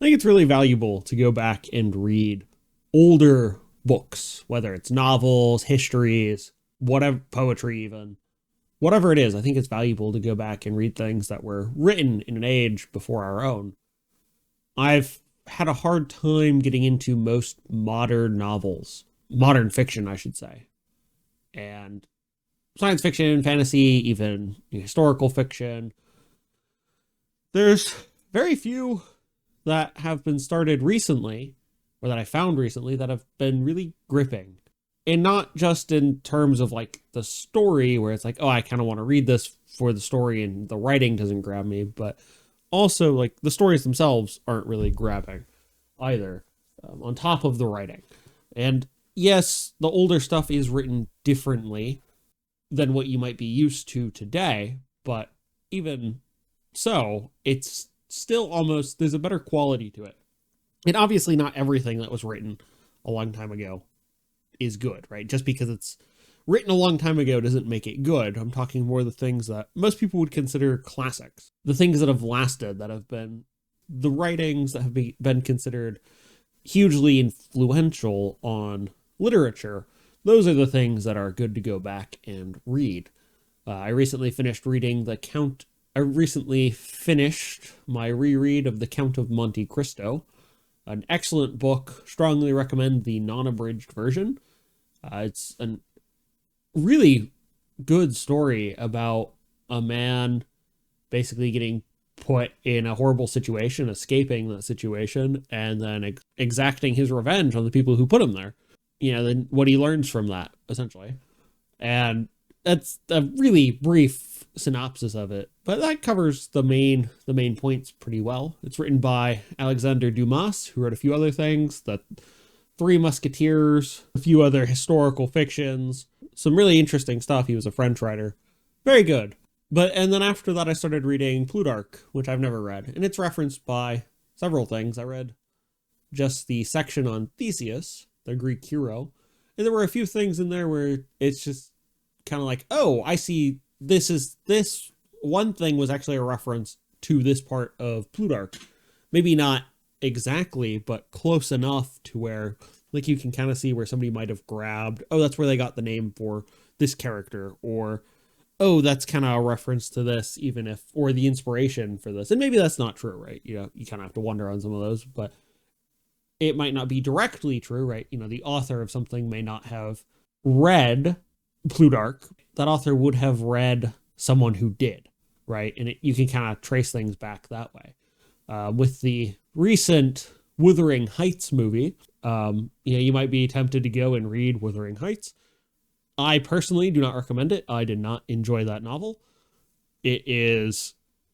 think it's really valuable to go back and read older books, whether it's novels, histories, whatever, poetry even, whatever it is. I think it's valuable to go back and read things that were written in an age before our own. I've had a hard time getting into most modern novels, modern fiction, I should say, and science fiction, fantasy, even historical fiction. There's very few that have been started recently, or that I found recently, that have been really gripping. And not just in terms of like the story, where it's like, oh, I kind of want to read this for the story and the writing doesn't grab me, but also like the stories themselves aren't really grabbing either, on top of the writing. And yes, the older stuff is written differently than what you might be used to today, but even so, it's still almost, there's a better quality to it. And obviously not everything that was written a long time ago is good, right? Just because it's written a long time ago doesn't make it good. I'm talking more the things that most people would consider classics, the things that have lasted, that have been the writings that have been considered hugely influential on literature. Those are the things that are good to go back and read. I recently finished my reread of The Count of Monte Cristo, an excellent book. Strongly recommend the non-abridged version. It's a really good story about a man basically getting put in a horrible situation, escaping that situation, and then exacting his revenge on the people who put him there. Then what he learns from that, essentially. And that's a really brief synopsis of it, but that covers the main points pretty well. It's written by Alexandre Dumas, who wrote a few other things, the Three Musketeers, a few other historical fictions, some really interesting stuff. He was a French writer. Very good. And then after that, I started reading Plutarch, which I've never read, and it's referenced by several things. I read just the section on Theseus, the Greek hero, and there were a few things in there where it's just kind of like, oh, I see this one thing was actually a reference to this part of Plutarch. Maybe not exactly, but close enough to where like you can kind of see where somebody might have grabbed, oh, that's where they got the name for this character, or oh, that's kind of a reference to this, even if, or the inspiration for this. And maybe that's not true, right? You kind of have to wonder on some of those, but it might not be directly true, right? The author of something may not have read Plutarch. That author would have read someone who did, right? And you can kind of trace things back that way. With the recent Wuthering Heights movie, you might be tempted to go and read Wuthering Heights. I personally do not recommend it. I did not enjoy that novel. It is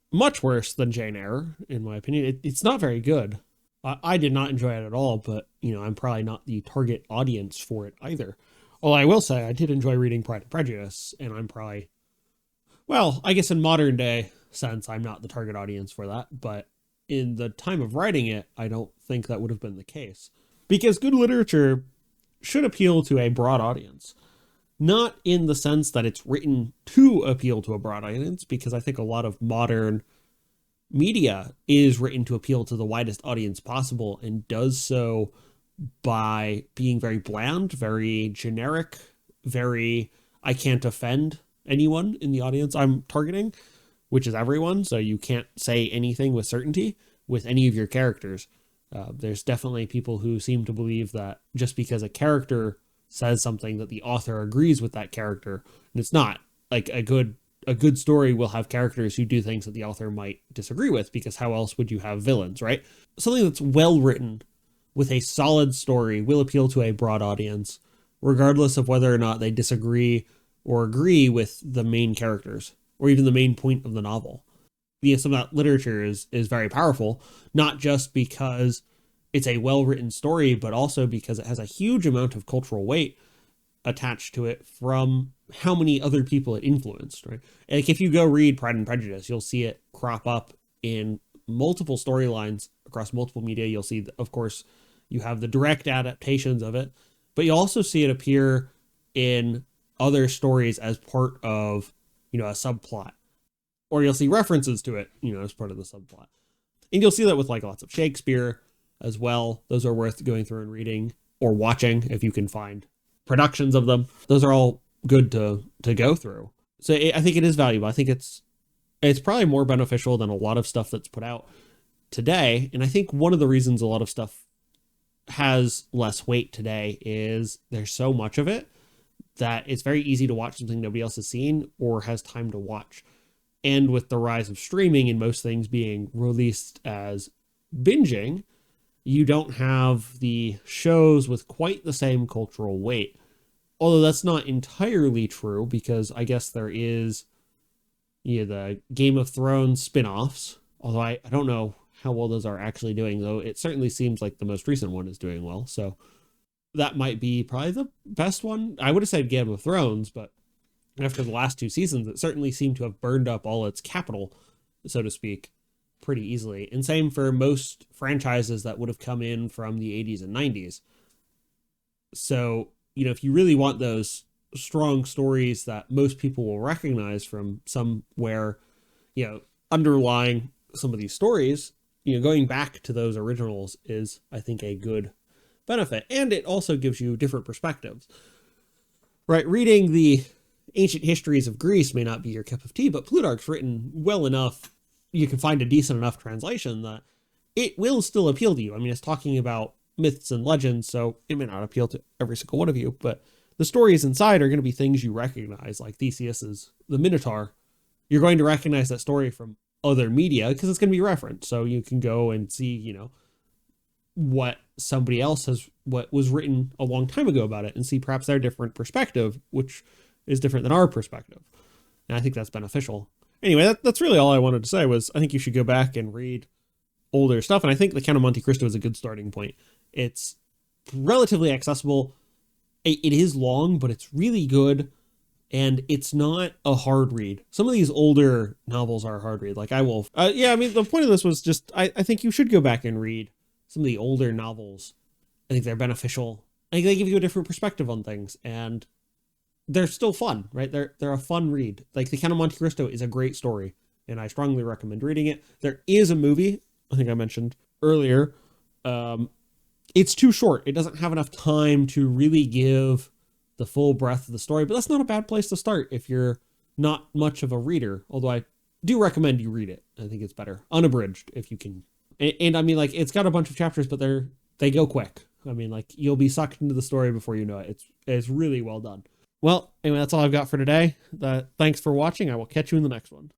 much worse than Jane Eyre, in my opinion. It's not very good. I did not enjoy it at all, but, I'm probably not the target audience for it either. Well, I will say I did enjoy reading Pride and Prejudice, and I'm probably, well, I guess in modern day sense, I'm not the target audience for that, but in the time of writing it, I don't think that would have been the case. Because good literature should appeal to a broad audience. Not in the sense that it's written to appeal to a broad audience, because I think a lot of modern media is written to appeal to the widest audience possible and does so by being very bland, very generic, very, I can't offend anyone in the audience I'm targeting, which is everyone. So you can't say anything with certainty with any of your characters. There's definitely people who seem to believe that just because a character says something that the author agrees with that character, and it's not. Like a good story will have characters who do things that the author might disagree with, because how else would you have villains, right? Something that's well written with a solid story will appeal to a broad audience, regardless of whether or not they disagree or agree with the main characters or even the main point of the novel. Some of that literature is very powerful, not just because it's a well-written story, but also because it has a huge amount of cultural weight attached to it from how many other people it influenced, right? Like if you go read Pride and Prejudice, you'll see it crop up in multiple storylines across multiple media. You'll see, of course, you have the direct adaptations of it, but you also see it appear in other stories as part of, a subplot, or you'll see references to it, as part of the subplot. And you'll see that with like lots of Shakespeare as well. Those are worth going through and reading or watching if you can find productions of them. Those are all good to go through. So I think it is valuable. I think it's probably more beneficial than a lot of stuff that's put out today. And I think one of the reasons a lot of stuff has less weight today is there's so much of it that it's very easy to watch something nobody else has seen or has time to watch. And with the rise of streaming and most things being released as binging, you don't have the shows with quite the same cultural weight. Although that's not entirely true, because I guess there is the Game of Thrones spin-offs, although I don't know how well those are actually doing, though it certainly seems like the most recent one is doing well. So that might be probably the best one. I would have said Game of Thrones, but after the last 2 seasons, it certainly seemed to have burned up all its capital, so to speak, pretty easily. And same for most franchises that would have come in from the 80s and 90s. So, if you really want those strong stories that most people will recognize from somewhere, underlying some of these stories, going back to those originals is, I think, a good benefit. And it also gives you different perspectives, right? Reading the ancient histories of Greece may not be your cup of tea, but Plutarch's written well enough. You can find a decent enough translation that it will still appeal to you. I mean, it's talking about myths and legends, so it may not appeal to every single one of you, but the stories inside are going to be things you recognize, like Theseus's The Minotaur. You're going to recognize that story from other media because it's going to be referenced. So you can go and see, what somebody else what was written a long time ago about it, and see perhaps their different perspective, which is different than our perspective. And I think that's beneficial. Anyway, that's really all I wanted to say. Was I think you should go back and read older stuff. And I think The Count of Monte Cristo is a good starting point. It's relatively accessible. It is long, but it's really good. And it's not a hard read. Some of these older novels are a hard read. Like I will. The point of this was just, I think you should go back and read some of the older novels. I think they're beneficial. I think they give you a different perspective on things. And they're still fun, right? They're a fun read. Like The Count of Monte Cristo is a great story, and I strongly recommend reading it. There is a movie, I think I mentioned earlier. It's too short. It doesn't have enough time to really give the full breadth of the story, but that's not a bad place to start if you're not much of a reader, although I do recommend you read it. I think it's better unabridged if you can. And I mean, like, it's got a bunch of chapters, but they go quick. I mean, like, you'll be sucked into the story before you know it. It's really well done. Well, anyway, that's all I've got for today. Thanks for watching. I will catch you in the next one.